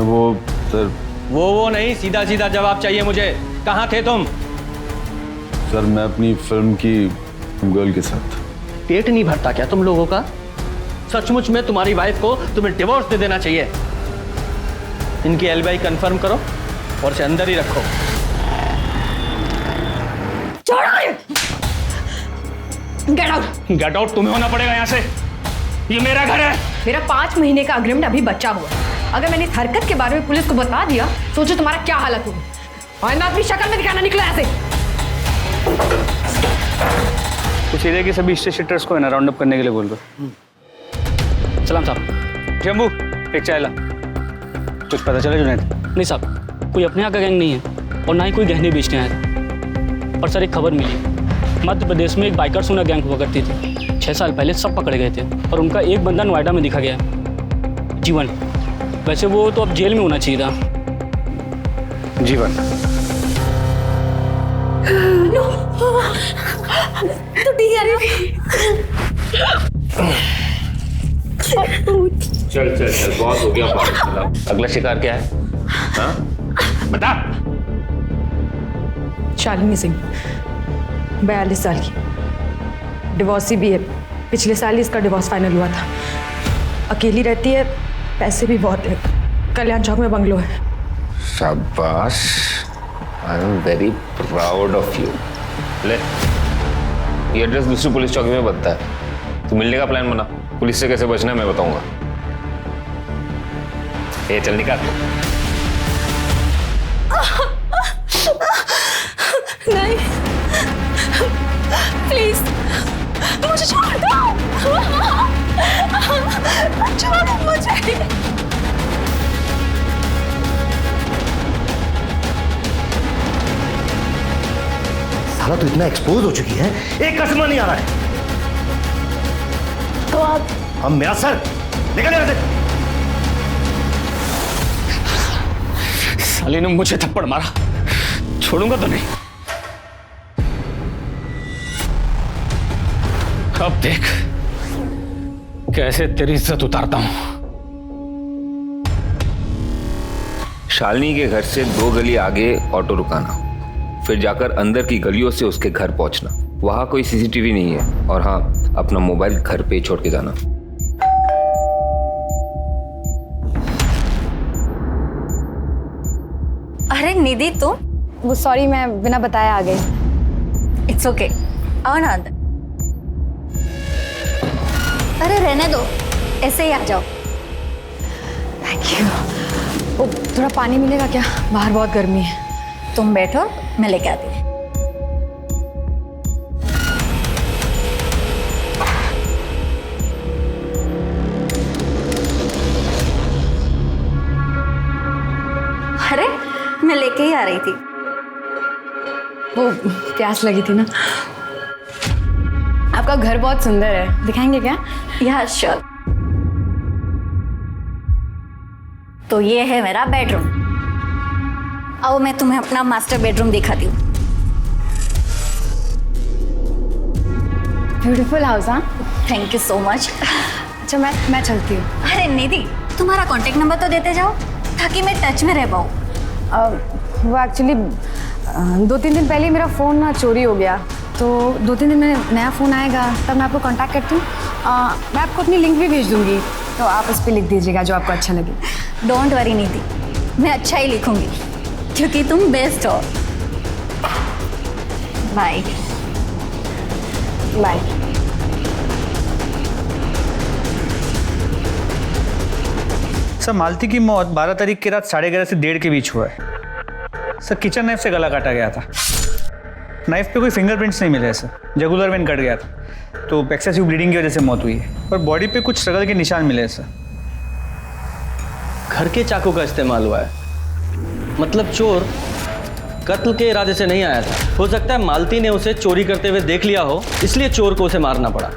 सर वो नहीं, सीधा सीधा जवाब चाहिए मुझे। कहाँ थे तुम? सर मैं अपनी फिल्म की गर्ल के साथ। पेट नहीं भरता क्या तुम लोगों का? सचमुच में तुम्हारी वाइफ को तुम्हें डिवोर्स दे देना चाहिए। इनकी एलिबाई कंफर्म करो और इसे अंदर ही रखो। Get out. गेट आउट तुम्हें होना पड़ेगा यहाँ से। ये मेरा घर है। मेरा 5 महीने का अग्रिमेंट अभी बचा हुआ है। अगर मैंने इस हरकत के बारे में पुलिस को बता दिया, सोचो तुम्हारा क्या हालत होगी। और ना अपनी शक्ल में दिखाना, निकलो ऐसे। कुछ एरिया के सभी शीटर्स को है ना राउंड अप करने के लिए बोल दो। सलाम साहब। जम्बू एक चाय ला। कुछ पता चला जुनैद? नहीं साहब, कोई अपने यहाँ का गैंग नहीं है और ना ही कोई गहने बेचने आया था। पर सर एक खबर मिली, मध्य प्रदेश में एक बाइकर्स उन्हें गैंग हुआ करती थी। 6 साल पहले सब पकड़े गए थे और उनका एक बंदा नोएडा में दिखा गया, जीवन। वैसे वो तो अब जेल में होना चाहिए था। जीवन तो चल चल चल, बहुत हो गया। अगला शिकार क्या है? हाँ बता। शालिनी सिंह, 42 साल की, डिवोर्सी भी है। पिछले साल ही इसका डिवोर्स फाइनल हुआ था। अकेली रहती है, पैसे भी बहुत है। कल्याण चौक में बंगलो है। शाबाश, I am very proud of you. ले, ये एड्रेस दूसरी पुलिस चौकी में बनता है। तू मिलने का प्लान बना। पुलिस से कैसे बचना है मैं बताऊंगा। ये चल निकाल। नहीं, प्लीज मुझे छोड़ दो। छोड़ो मुझे। साला तो इतना एक्सपोज हो चुकी है, एक कस्टमर नहीं आ रहा है। तो आप हम मेरा सर निकल यहाँ से। साली ने मुझे थप्पड़ मारा, छोड़ूंगा तो नहीं। अब देख कैसे तेरी इज्जत उतारता हूं। शालिनी के घर से 2 गली आगे ऑटो रुकाना, फिर जाकर अंदर की गलियों से उसके घर पहुंचना। वहां कोई सीसीटीवी नहीं है, और हाँ, अपना मोबाइल घर पे छोड़ के जाना। अरे निधि तुम? वो सॉरी, मैं बिना बताए आ गई। इट्स ओके, आओ ना अंदर। अरे रहने दो, ऐसे ही आ जाओ। Thank you. ओ, थोड़ा पानी मिलेगा क्या? बाहर बहुत गर्मी है। तुम बैठो, मैं लेके आती हूँ। अरे मैं लेके ही आ रही थी। वो प्यास लगी थी ना। आपका घर बहुत सुंदर है, दिखाएंगे क्या? या श्योर। तो ये है मेरा बेडरूम। आओ मैं तुम्हें अपना मास्टर बेडरूम दिखाती हूँ। Beautiful house. हाँ, थैंक यू सो मच। अच्छा मैं चलती हूँ। अरे निधि, तुम्हारा कांटेक्ट नंबर तो देते जाओ ताकि मैं टच में रह पाऊँ। वो एक्चुअली 2-3 दिन पहले मेरा फ़ोन ना चोरी हो गया, तो 2-3 दिन में नया फ़ोन आएगा तब मैं आपको कांटेक्ट करती हूँ। मैं आपको अपनी लिंक भी भेज दूँगी, तो आप उस पर लिख दीजिएगा जो आपको अच्छा लगे। डोंट वरी निधि, मैं अच्छा ही लिखूंगी क्योंकि तुम बेस्ट हो। Bye bye. सर, मालती की मौत 12 तारीख की रात 11:30 से 1:30 के बीच हुआ है। सर, किचन नाइफ से गला काटा गया था। नाइफ पे कोई फिंगरप्रिंट्स नहीं मिले सर, जुगुलर वेन कट गया था, तो एक्सेसिव ब्लीडिंग की वजह से मौत हुई है। और बॉडी पे कुछ स्ट्रगल के निशान मिले सर। घर के चाकू का इस्तेमाल हुआ है, मतलब चोर कत्ल के इरादे से नहीं आया था। हो सकता है मालती ने उसे चोरी करते हुए देख लिया हो, इसलिए चोर को उसे मारना पड़ा।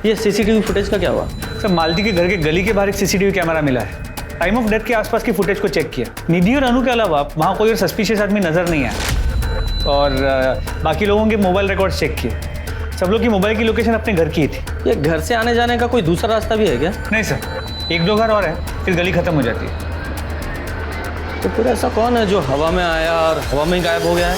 ये सीसीटीवी फुटेज का क्या हुआ? सर, मालती के घर के गली के बाहर एक सीसीटीवी कैमरा मिला है। टाइम ऑफ डेथ के आसपास की फुटेज को चेक किया। निधि और अनु के अलावा वहाँ कोई और सस्पिशियस आदमी नजर नहीं आया। और बाकी लोगों के मोबाइल रिकॉर्ड्स चेक किए। सब लोग की मोबाइल की लोकेशन अपने घर की थी। ये घर से आने जाने का कोई दूसरा रास्ता भी है क्या? नहीं सर, 1-2 घर और है, फिर गली खत्म हो जाती है। तो फिर ऐसा कौन है जो हवा में आया और हवा में ही गायब हो गया है?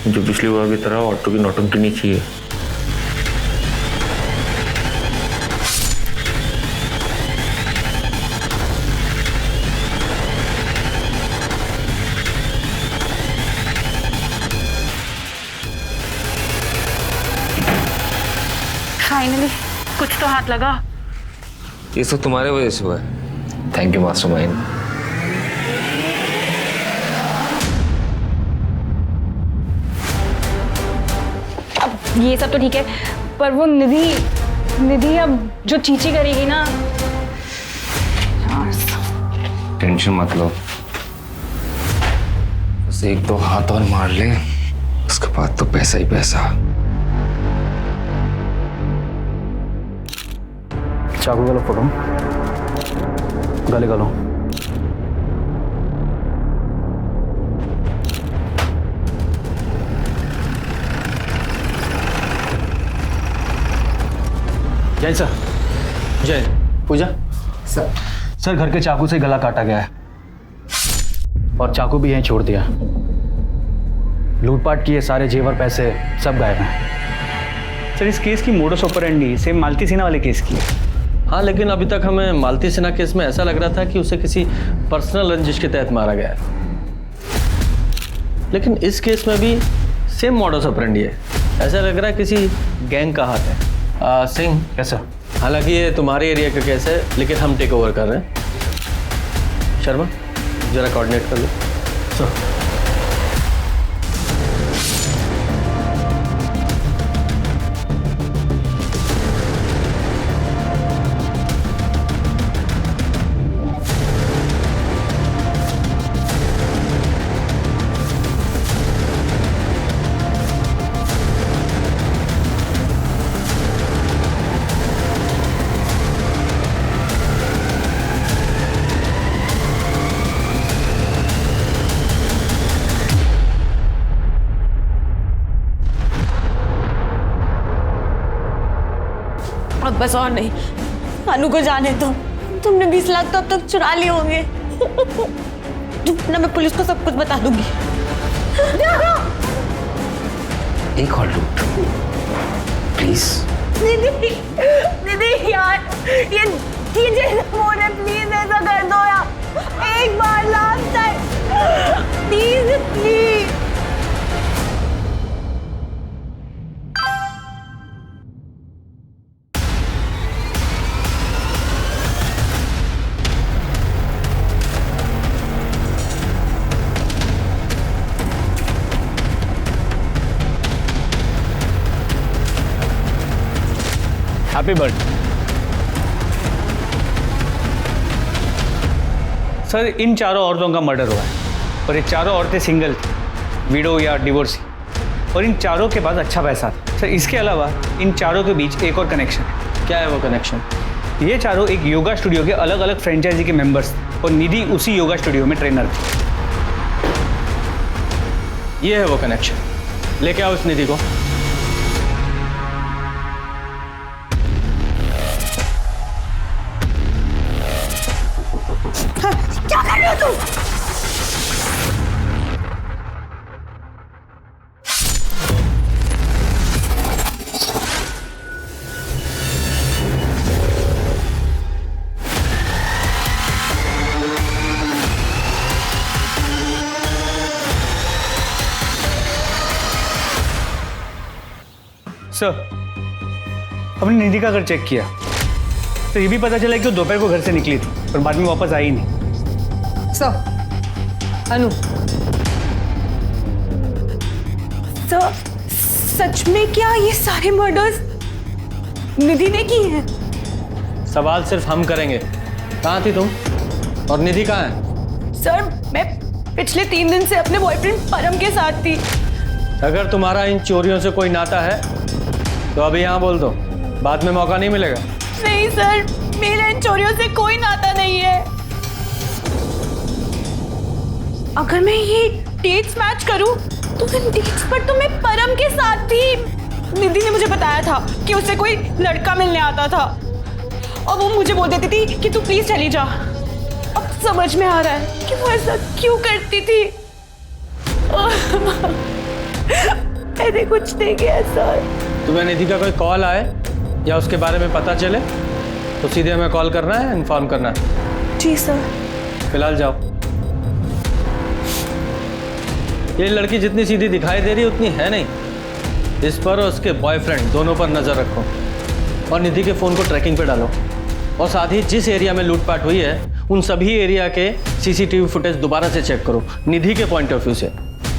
जो पिछली बार की तरह ऑटो की नौटंकी नहीं चाहिए। फाइनली कुछ तो हाथ लगा। ये सब तुम्हारे वजह से हुआ है। Thank you mastermind. अब ये सब तो ठीक है, पर वो निधि अब जो चीची करेगी ना। टेंशन मत लो, बस 1-2 हाथ और मार ले, उसके बाद तो पैसा ही पैसा। चाकू गलो फोटो गले गलो। जय सर। जय पूजा सर, घर के चाकू से गला काटा गया है और चाकू भी यहीं छोड़ दिया। लूटपाट किए सारे जेवर पैसे सब गायब हैं। सर, इस केस की मोडस ऑपरेंडी सेम मालती सिन्हा वाले केस की है। हाँ, लेकिन अभी तक हमें मालती सिन्हा केस में ऐसा लग रहा था कि उसे किसी पर्सनल रंजिश के तहत मारा गया है, लेकिन इस केस में भी सेम मॉडस ऑपरेंडी है। ऐसा लग रहा है किसी गैंग का हाथ है। सिंह, कैसा? हालांकि ये तुम्हारे एरिया का केस है, लेकिन हम टेक ओवर कर रहे हैं। शर्मा, जरा कोऑर्डिनेट कर लो। सर, बस और नहीं, अनु को जाने दो। तुमने 20 लाख तो अब तक चुरा लिए होंगे। ना मैं पुलिस को सब कुछ बता दूंगी। एक और लूट प्लीज। दीदी दीदी यार, ये मोड़ है, प्लीज ऐसा कर दो यार, एक बार last time, please please. Happy birthday. Sir इन चारों औरतों का मर्डर हुआ है और ये चारों औरतें सिंगल थी, विडो या डिवोर्सी, और इन चारों के पास अच्छा पैसा था। सर इसके अलावा इन चारों के बीच एक और कनेक्शन है। क्या है वो कनेक्शन? ये चारों एक योगा स्टूडियो के अलग अलग फ्रेंचाइजी के मेंबर्स थे और निधि उसी योगा स्टूडियो में ट्रेनर थी। ये है वो कनेक्शन। लेके आओ इस निधि को। क्या कर रहे हो तुम? सर हमने निधि का घर चेक किया तो ये भी पता चला कि वो दोपहर को घर से निकली थी और बाद में वापस आई नहीं। अनु, सच में क्या ये सारे मर्डर्स निधि ने की हैं? सवाल सिर्फ हम करेंगे। कहाँ थी तुम और निधि कहाँ है? सर मैं पिछले 3 दिन से अपने बॉयफ्रेंड परम के साथ थी। अगर तुम्हारा इन चोरियों से कोई नाता है तो अभी यहाँ बोल दो, बाद में मौका नहीं मिलेगा। नहीं सर, मेरा इन चोरियों से कोई नाता नहीं है। अगर मैं ये डेट्स मैच करूं तो इन डेट्स पर तो मैं परम के साथ थी। निधि ने मुझे बताया था कि उससे कोई लड़का मिलने आता था और वो मुझे बोल देती थी कि तू प्लीज चली जा। अब समझ में आ रहा है कि वो ऐसा क्यों करती थी। मैंने कुछ नहीं किया सर। तुम्हें निधि का कोई कॉल आए या उसके बारे में पता चले तो सीधे हमें कॉल करना है, इन्फॉर्म करना है। जी सर। फिलहाल जाओ। ये लड़की जितनी सीधी दिखाई दे रही उतनी है नहीं। इस पर और उसके बॉयफ्रेंड दोनों पर नजर रखो और निधि के फोन को ट्रैकिंग पे डालो और साथ ही जिस एरिया में लूटपाट हुई है उन सभी एरिया के सीसीटीवी फुटेज दोबारा से चेक करो निधि के पॉइंट ऑफ व्यू से।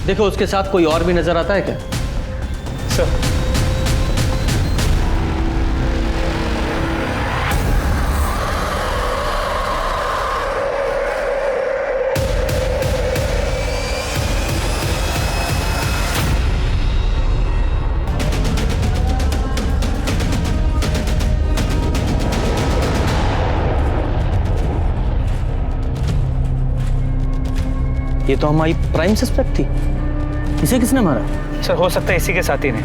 देखो उसके साथ कोई और भी नजर आता है क्या? सर ये तो हमारी प्राइम सस्पेक्ट थी। इसे किसने मारा? सर हो सकता है इसी के साथी ने।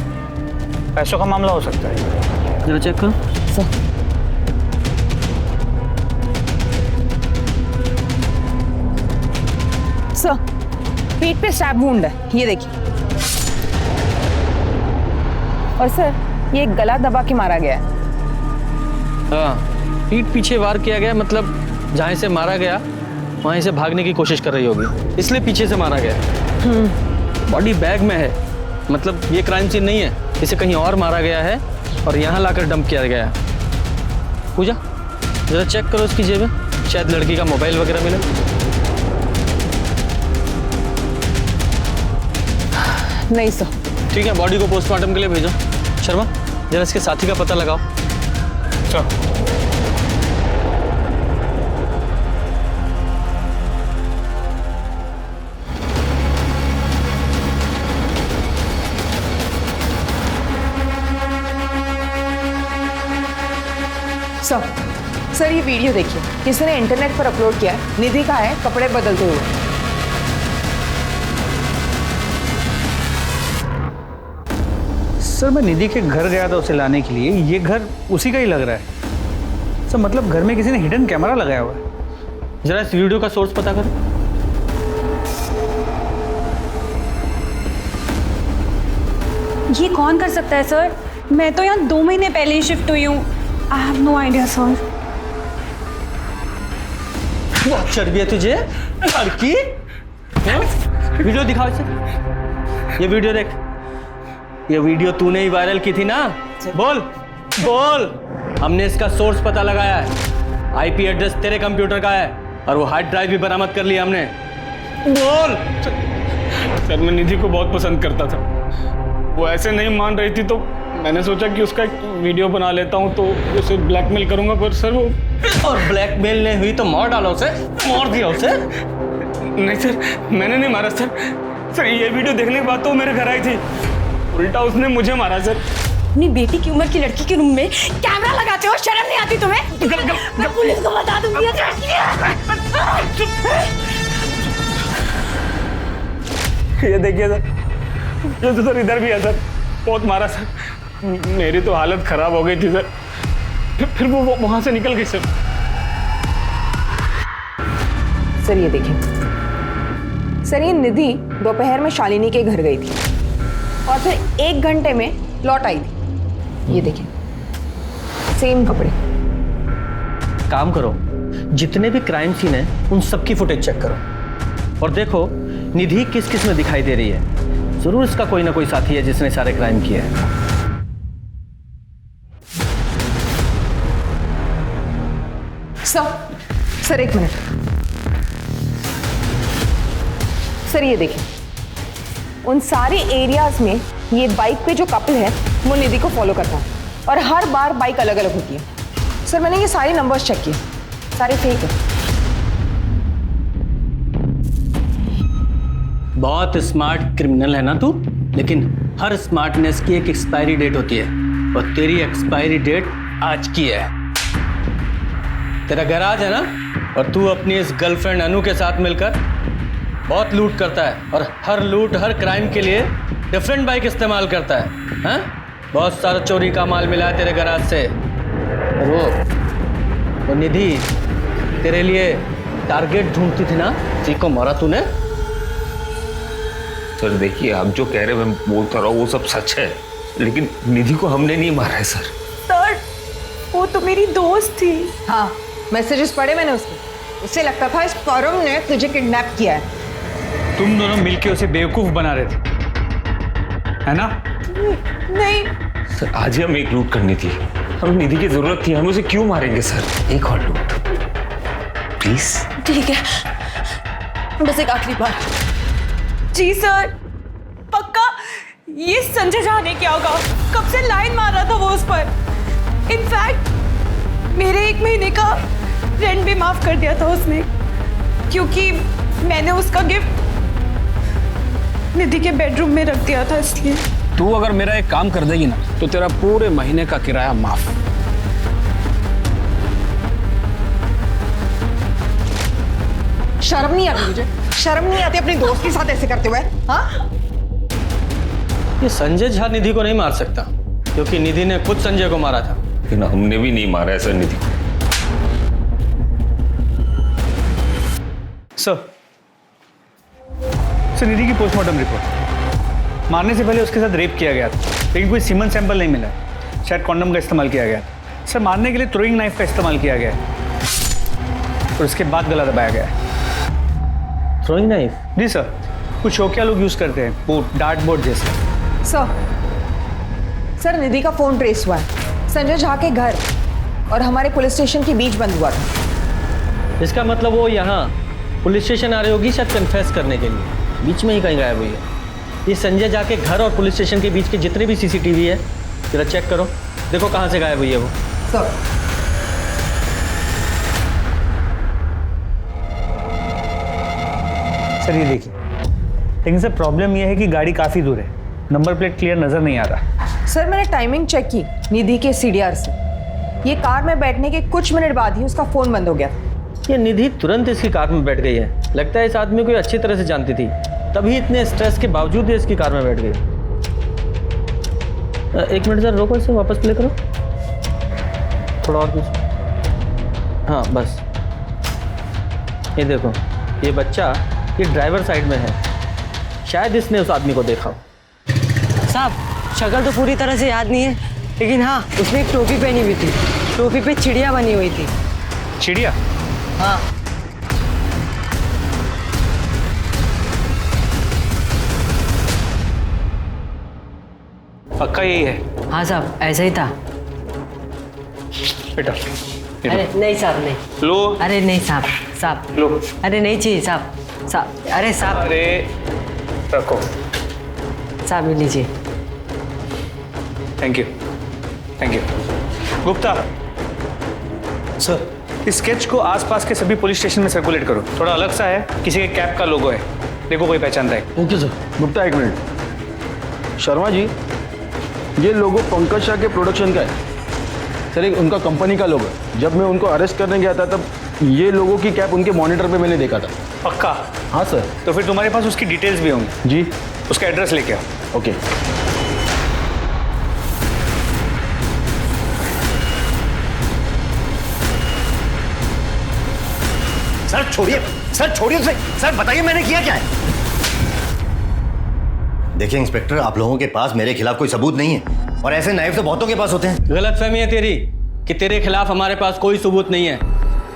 पैसों का मामला हो सकता है। जरा चेक करो। सर पेट पे स्टैब वुंड है, ये देखिए। और सर ये गला दबा के मारा गया है। हाँ, पीठ पीछे वार किया गया, मतलब जहाँ से मारा गया वहीं से भागने की कोशिश कर रही होगी, इसलिए पीछे से मारा गया। बॉडी बैग में है, मतलब ये क्राइम सीन नहीं है, इसे कहीं और मारा गया है और यहाँ लाकर डंप किया गया है। पूजा जरा चेक करो उसकी जेब में, शायद लड़की का मोबाइल वगैरह मिले। नहीं सर। ठीक है, बॉडी को पोस्टमार्टम के लिए भेजो। शर्मा जरा इसके साथी का पता लगाओ। सर सर ये वीडियो देखिए, किसी ने इंटरनेट पर अपलोड किया है। निधि का है कपड़े बदलते हुए। सर मैं निधि के घर गया था उसे लाने के लिए, ये घर उसी का ही लग रहा है सर। मतलब घर में किसी ने हिडन कैमरा लगाया हुआ है। जरा इस वीडियो का सोर्स पता करो। ये कौन कर सकता है सर? मैं तो यहाँ 2 महीने पहले ही शिफ्ट हुई हूँ। I have no idea sir. बहुत चर्बी है तुझे लड़की। वीडियो दिखाओ इसे। ये वीडियो देख। ये वीडियो तूने ही वायरल की थी ना? बोल बोल। हमने इसका सोर्स पता लगाया है। आईपी एड्रेस तेरे कंप्यूटर का है और वो हार्ड ड्राइव भी बरामद कर लिया हमने। बोल। सर मैं निधि को बहुत पसंद करता था, वो ऐसे नहीं मान रही थी तो मैंने सोचा कि उसका एक वीडियो बना लेता हूँ तो उसे ब्लैकमेल करूंगा। पर सर वो और ब्लैकमेल नहीं हुई तो मार डालो उसे। मार दिया उसे। नहीं सर, मैंने नहीं मारा सर। सर ये वीडियो देखने के बाद तो मेरे घर आई थी, उल्टा उसने मुझे मारा सर। अपनी बेटी की उम्र की लड़की के रूम में कैमरा लगाते हो, शर्म नहीं आती तुम्हें? मैं पुलिस को बता दूंगी। ये देखिए सर, ये तो सर इधर भी है सर, बहुत मारा सर। मेरी तो हालत खराब हो गई थी सर। फिर वो वहां से निकल गई सर। सर ये देखिए सर, ये निधि दोपहर में शालिनी के घर गई थी और फिर 1 घंटे में लौट आई थी। ये देखिए सेम कपड़े। काम करो, जितने भी क्राइम सीन है उन सबकी फुटेज चेक करो और देखो निधि किस किस में दिखाई दे रही है। जरूर इसका कोई ना कोई साथी है जिसने सारे क्राइम किए हैं। Sir 1 minute. सर ये देखिए, उन सारे एरियाज में ये बाइक पे जो कपल है वो निधि को फॉलो करता है और हर बार बाइक अलग अलग होती है। सर मैंने ये सारे नंबर्स चेक किए, सारे फेक है। बहुत स्मार्ट क्रिमिनल है ना तू, लेकिन हर स्मार्टनेस की एक एक्सपायरी डेट होती है और तेरी एक्सपायरी डेट आज की है। तेरा गैराज है ना, और तू अपनी इस गर्लफ्रेंड अनु के साथ मिलकर बहुत लूट करता है और हर लूट हर क्राइम के लिए डिफरेंट बाइक इस्तेमाल करता है। हाँ? बहुत सारा चोरी का माल मिला है तेरे गैराज से। और वो निधि तेरे लिए टारगेट ढूंढती थी ना, उसी को मारा तूने। सर देखिए, आप जो कह रहे हैं मैं बोलता रहा हूँ वो सब सच है, लेकिन निधि को हमने नहीं मारा है सर। सर वो तो मेरी दोस्त थी। हाँ, मैसेजेस पढ़े मैंने उसके। उसे लगता था इस परम ने तुझे किडनैप किया है। तुम दोनों मिलके उसे बेवकूफ बना रहे थे, है ना? नहीं सर, आज ही हमें एक लूट करनी थी, हमें निधि की जरूरत थी, हम उसे क्यों मारेंगे सर? एक और लूट प्लीज। ठीक है, बस एक आखिरी बार। जी सर, पक्का ये संजय झा ने क्या होगा? कब से लाइन मार रहा था वो उस पर। इनफैक्ट मेरे 1 महीने का रेंट भी माफ कर दिया था उसने, क्योंकि मैंने उसका गिफ्ट निधि के बेडरूम में रख दिया था, इसलिए। तू अगर मेरा एक काम कर देगी ना तो तेरा पूरे महीने का किराया माफ। शर्म नहीं आती तुझे? शर्म नहीं आती अपने दोस्त के साथ ऐसे करते हुए? हाँ? ये संजय झा निधि को नहीं मार सकता क्योंकि निधि ने खुद संजय को मारा था। लेकिन हमने भी नहीं मारा है सर निधि को। सर निधि की पोस्टमार्टम रिपोर्ट। मारने से पहले उसके साथ रेप किया गया था, लेकिन कोई सीमन सैंपल नहीं मिला। शायद कॉन्डम का इस्तेमाल किया गया। सर मारने के लिए थ्रोइंग नाइफ का इस्तेमाल किया गया और उसके बाद गला दबाया गया है। Throwing knife? जी सर, कुछ शौकिया लोग यूज करते हैं, बोट डार्ट बोर्ड जैसे। सर निधि का फोन ट्रेस हुआ है। संजय झा के घर और हमारे पुलिस स्टेशन के बीच बंद हुआ था। इसका मतलब वो यहाँ पुलिस स्टेशन आ रही होगी शायद कन्फेस करने के लिए, बीच में ही कहीं गायब हुई है। ये संजय झा के घर और पुलिस स्टेशन के बीच के जितने भी सीसीटीवी है जरा चेक करो, देखो कहाँ से गायब हुई है वो। सर ये देखिए, लेकिन सर प्रॉब्लम ये है कि गाड़ी काफ़ी दूर है, नंबर प्लेट क्लियर नज़र नहीं आ रहा। सर मैंने टाइमिंग चेक की निधि के CDR से। ये कार में बैठने के कुछ मिनट बाद ही उसका फ़ोन बंद हो गया। ये निधि तुरंत इसकी कार में बैठ गई है। लगता है इस आदमी को अच्छी तरह से जानती थी, तभी इतने स्ट्रेस के बावजूद इसकी कार में बैठ गई। एक मिनट सर, रोको, इसे वापस प्ले करो, थोड़ा और कुछ। हाँ बस, ये देखो, ये बच्चा ये ड्राइवर साइड में है, शायद इसने उस आदमी को देखा। साहब शक्ल तो पूरी तरह से याद नहीं है, लेकिन हाँ उसने एक टोपी पहनी हुई थी, टोपी पे चिड़िया बनी हुई थी। चिड़िया? हाँ। पक्का यही है? हाँ साहब ऐसा ही था। बेटा अरे नहीं साहब नहीं। लो। अरे नहीं साहब, साहब लो। अरे नहीं चाहिए साहब, साहब अरे साहब। अरे रखो साहब, ये लीजिए। Thank you, thank you. Gupta sir, इस स्केच को आसपास के सभी पुलिस स्टेशन में सर्कुलेट करो। थोड़ा अलग सा है, किसी के कैप का लोगो है, देखो कोई पहचानता है। Okay sir. गुप्ता एक मिनट। शर्मा जी, ये लोगो पंकज शाह के प्रोडक्शन का है सर, एक उनका कंपनी का लोगो है। जब मैं उनको अरेस्ट करने गया था तब ये लोगों की कैप उनके मॉनिटर पे मैंने देखा था। पक्का? हाँ सर। तो फिर तुम्हारे पास उसकी डिटेल्स भी होंगी। जी। उसका एड्रेस लेके आओ। ओके। सर छोड़िए, सर छोड़िए उसे। सर बताइए मैंने किया क्या है? देखिए इंस्पेक्टर, आप लोगों के पास मेरे खिलाफ कोई सबूत नहीं है, और ऐसे नाइफ तो बहुतों के पास होते हैं। गलतफहमी है तेरी कि तेरे खिलाफ हमारे पास कोई सबूत नहीं है।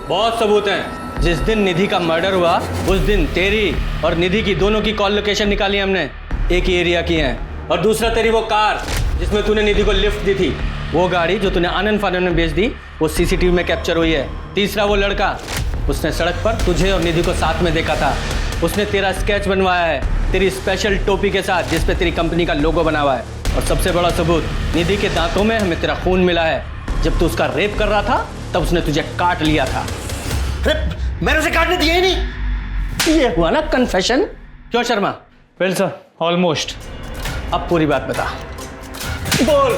बहुत सबूत हैं। जिस दिन निधि का मर्डर हुआ उस दिन तेरी और निधि की दोनों की कॉल लोकेशन निकाली हमने, एक ही एरिया की हैं। और दूसरा तेरी वो कार जिसमें तूने निधि को लिफ्ट दी थी, वो गाड़ी जो तूने आनंद फानंद में बेच दी, वो सीसीटीवी में कैप्चर हुई है। तीसरा वो लड़का, उसने सड़क पर तुझे और निधि को साथ में देखा था, उसने तेरा स्केच बनवाया है तेरी स्पेशल टोपी के साथ जिस पे तेरी कंपनी का लोगो बना हुआ है। और सबसे बड़ा सबूत, निधि के दांतों में हमें तेरा खून मिला है। जब तू उसका रेप कर रहा था तब उसने तुझे काट लिया था। मैंने उसे काटने दिया ही नहीं। ये हुआ ना कन्फेशन। क्यों शर्मा? Well sir, almost. अब पूरी बात बता, बोल।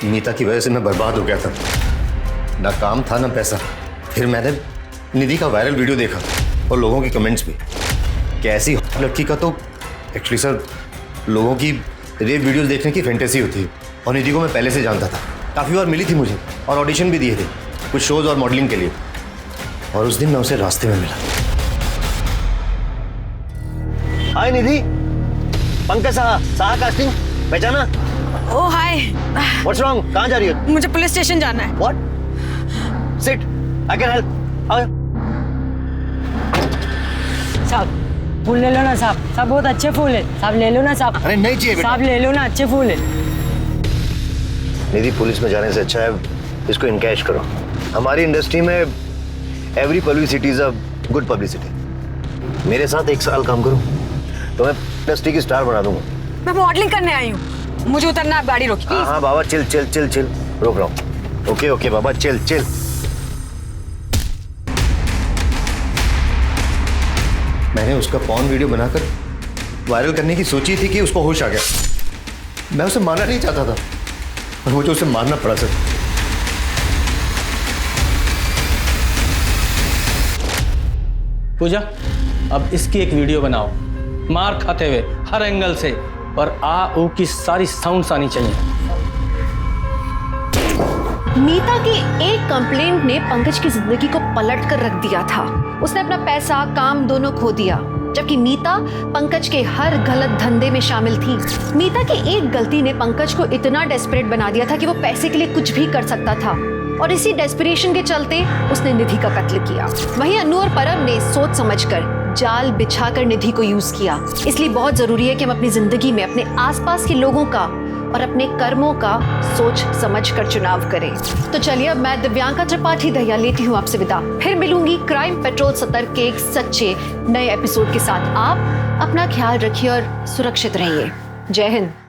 नीता की वजह से मैं बर्बाद हो गया था, ना काम था ना पैसा। फिर मैंने निधि का वायरल वीडियो देखा और लोगों के कमेंट्स भी कि ऐसी लड़की का तो एक्चुअली सर लोगों की रेप वीडियोस देखने की फैंटेसी होती है। और निधि को मैं पहले से जानता था, काफ़ी बार मिली थी मुझे और ऑडिशन भी दिए थे कुछ शोज और मॉडलिंग के लिए। और उस दिन मैं उसे रास्ते में मिला। हाय निधि, पंकज साहा कास्टिंग, पहचाना? Oh hi. What's wrong? कहाँ जा रही हो? मुझे पुलिस स्टेशन जाना है। What? Sit, I can help. साहब फूल ले लो ना साहब, साहब बहुत अच्छे फूल है साहब, ले लो ना साहब। अरे नहीं चाहिए बेटा। साहब ले लो ना, अच्छे फूल है। निधि, पुलिस में जाने से अच्छा है इसको इनकैश करो। हमारी इंडस्ट्री में every publicity is a good publicity. मेरे साथ 1 साल काम करो तो मैं इंडस्ट्री की स्टार बना दूंगा। मैं मॉडलिंग करने आई हूँ, मुझे उतरना, आप गाड़ी रोकी। हाँ हाँ बाबा, चिल चिल चिल चिल, रोक रहा हूँ। ओके ओके बाबा, चिल चिल। मैंने उसका पॉर्न वीडियो बनाकर वायरल करने की सोची थी कि उसको होश आ गया। मैं उसे मारना नहीं चाहता था और मुझे उसे मारना पड़ा सर। पूजा, अब इसकी एक वीडियो बनाओ, मार खाते हुए हर एंगल से, और आ ऊ की सारी साउंड्स आनी चाहिए। नीता की एक कंप्लेंट ने पंकज की जिंदगी को पलट कर रख दिया था। उसने अपना पैसा, काम दोनों खो दिया, जबकि नीता पंकज के हर गलत धंधे में शामिल थी। नीता की एक गलती ने पंकज को इतना डेस्परेट बना दिया था कि वो पैसे के लिए कुछ भी कर सकता था, और इसी डेस्परेशन के चलते उसने निधि का कत्ल किया। वहीं अनु और परम ने सोच समझकर जाल बिछाकर निधि को यूज किया। इसलिए बहुत जरूरी है कि हम अपनी जिंदगी में अपने आसपास के लोगों का और अपने कर्मों का सोच समझ कर चुनाव करें। तो चलिए, अब मैं दिव्यांका त्रिपाठी दहिया लेती हूँ आपसे विदा। फिर मिलूंगी क्राइम पेट्रोल सतर्क के एक सच्चे नए एपिसोड के साथ। आप अपना ख्याल रखिए और सुरक्षित रहिए। जय हिंद।